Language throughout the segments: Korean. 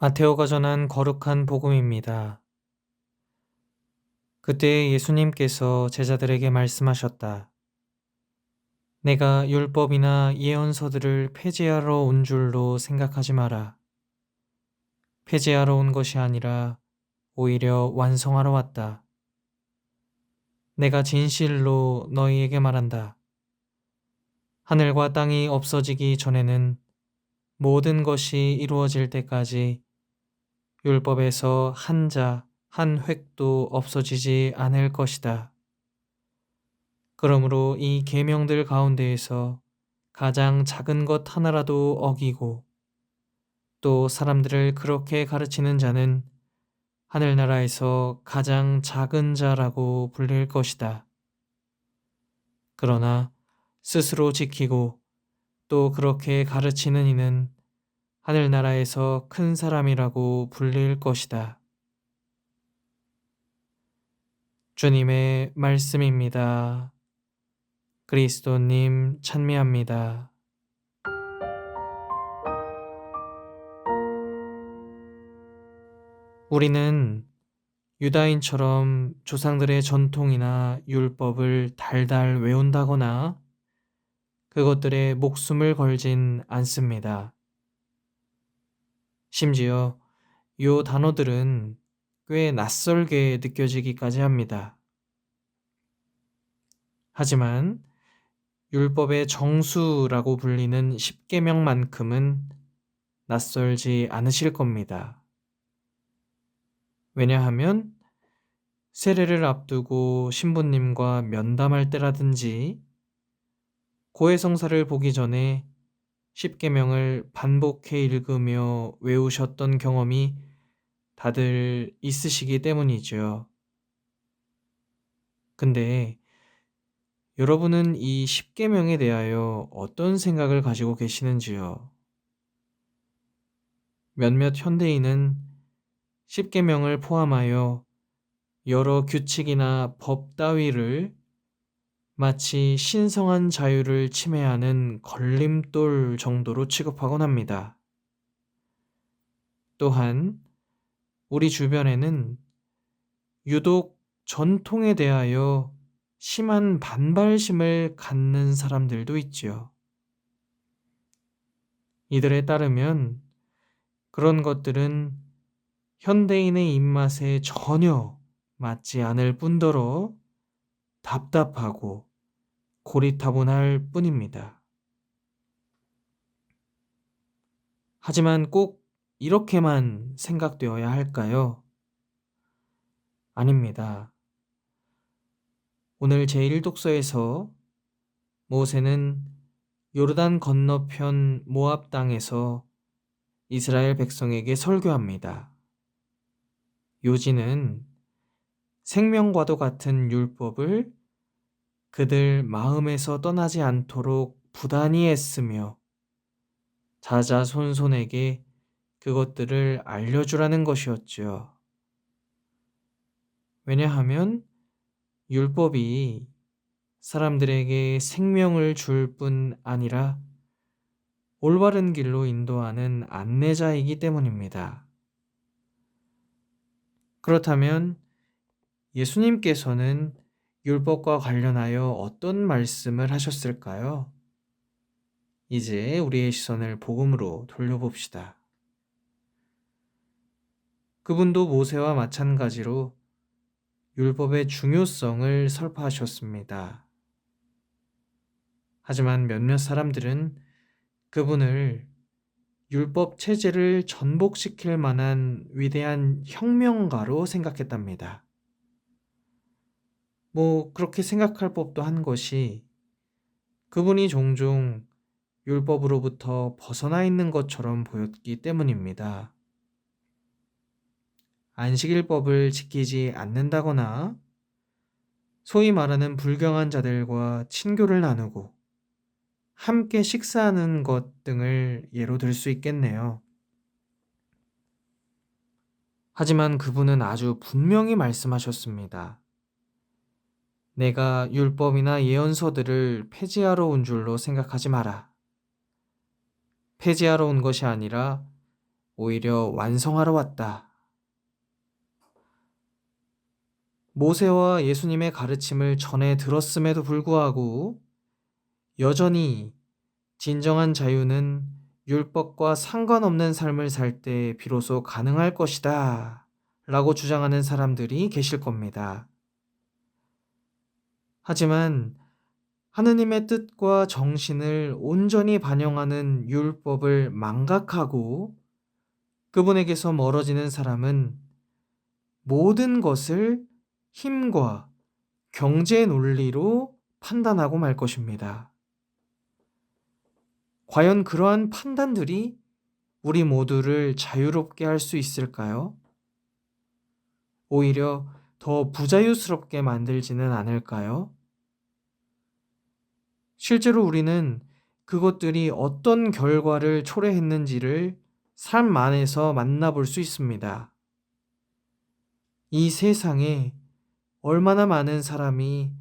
마테오가 전한 거룩한 복음입니다. 그때 예수님께서 제자들에게 말씀하셨다. 내가 율법이나 예언서들을 폐지하러 온 줄로 생각하지 마라. 폐지하러 온 것이 아니라 오히려 완성하러 왔다. 내가 진실로 너희에게 말한다. 하늘과 땅이 없어지기 전에는 모든 것이 이루어질 때까지 율법에서 한 자, 한 획도 없어지지 않을 것이다. 그러므로 이 계명들 가운데에서 가장 작은 것 하나라도 어기고 또 사람들을 그렇게 가르치는 자는 하늘나라에서 가장 작은 자라고 불릴 것이다. 그러나 스스로 지키고 또 그렇게 가르치는 이는 하늘나라에서 큰 사람이라고 불릴 것이다. 주님의 말씀입니다. 그리스도님 찬미합니다. 우리는 유다인처럼 조상들의 전통이나 율법을 달달 외운다거나 그것들에 목숨을 걸진 않습니다. 심지어 요 단어들은 꽤 낯설게 느껴지기까지 합니다. 하지만 율법의 정수라고 불리는 십계명만큼은 낯설지 않으실 겁니다. 왜냐하면 세례를 앞두고 신부님과 면담할 때라든지 고해성사를 보기 전에 십계명을 반복해 읽으며 외우셨던 경험이 다들 있으시기 때문이죠. 근데 여러분은 이 십계명에 대하여 어떤 생각을 가지고 계시는지요? 몇몇 현대인은 십계명을 포함하여 여러 규칙이나 법 따위를 마치 신성한 자유를 침해하는 걸림돌 정도로 취급하곤 합니다. 또한 우리 주변에는 유독 전통에 대하여 심한 반발심을 갖는 사람들도 있지요. 이들에 따르면 그런 것들은 현대인의 입맛에 전혀 맞지 않을 뿐더러 답답하고 고리타분할 뿐입니다. 하지만 꼭 이렇게만 생각되어야 할까요? 아닙니다. 오늘 제1독서에서 모세는 요르단 건너편 모압 땅에서 이스라엘 백성에게 설교합니다. 요지는 생명과도 같은 율법을 그들 마음에서 떠나지 않도록 부단히 애쓰며 자자손손에게 그것들을 알려주라는 것이었죠. 왜냐하면 율법이 사람들에게 생명을 줄 뿐 아니라 올바른 길로 인도하는 안내자이기 때문입니다. 그렇다면 예수님께서는 율법과 관련하여 어떤 말씀을 하셨을까요? 이제 우리의 시선을 복음으로 돌려봅시다. 그분도 모세와 마찬가지로 율법의 중요성을 설파하셨습니다. 하지만 몇몇 사람들은 그분을 율법 체제를 전복시킬 만한 위대한 혁명가로 생각했답니다. 그렇게 생각할 법도 한 것이 그분이 종종 율법으로부터 벗어나 있는 것처럼 보였기 때문입니다. 안식일법을 지키지 않는다거나 소위 말하는 불경한 자들과 친교를 나누고 함께 식사하는 것 등을 예로 들 수 있겠네요. 하지만 그분은 아주 분명히 말씀하셨습니다. 내가 율법이나 예언서들을 폐지하러 온 줄로 생각하지 마라. 폐지하러 온 것이 아니라 오히려 완성하러 왔다. 모세와 예수님의 가르침을 전해 들었음에도 불구하고 여전히 진정한 자유는 율법과 상관없는 삶을 살 때 비로소 가능할 것이다 라고 주장하는 사람들이 계실 겁니다. 하지만 하느님의 뜻과 정신을 온전히 반영하는 율법을 망각하고 그분에게서 멀어지는 사람은 모든 것을 힘과 경제 논리로 판단하고 말 것입니다. 과연 그러한 판단들이 우리 모두를 자유롭게 할 수 있을까요? 오히려 더 부자유스럽게 만들지는 않을까요? 실제로 우리는 그것들이 어떤 결과를 초래했는지를 삶 안에서 만나볼 수 있습니다. 이 세상에 얼마나 많은 사람이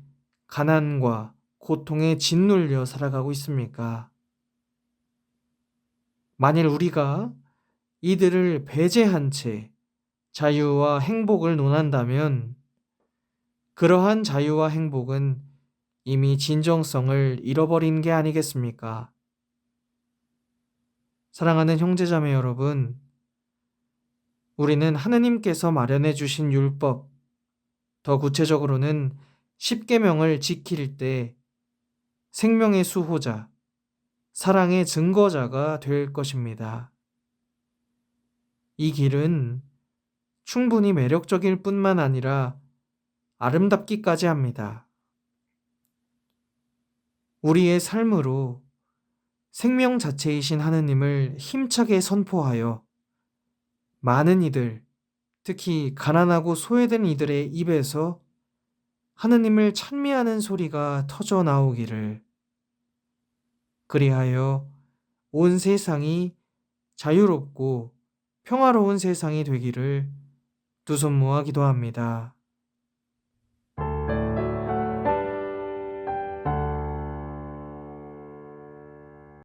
가난과 고통에 짓눌려 살아가고 있습니까? 만일 우리가 이들을 배제한 채 자유와 행복을 논한다면 그러한 자유와 행복은 이미 진정성을 잃어버린 게 아니겠습니까? 사랑하는 형제자매 여러분, 우리는 하느님께서 마련해 주신 율법, 더 구체적으로는 십계명을 지킬 때 생명의 수호자, 사랑의 증거자가 될 것입니다. 이 길은 충분히 매력적일 뿐만 아니라 아름답기까지 합니다. 우리의 삶으로 생명 자체이신 하느님을 힘차게 선포하여 많은 이들, 특히 가난하고 소외된 이들의 입에서 하느님을 찬미하는 소리가 터져 나오기를, 그리하여 온 세상이 자유롭고 평화로운 세상이 되기를 두 손 모아 기도합니다.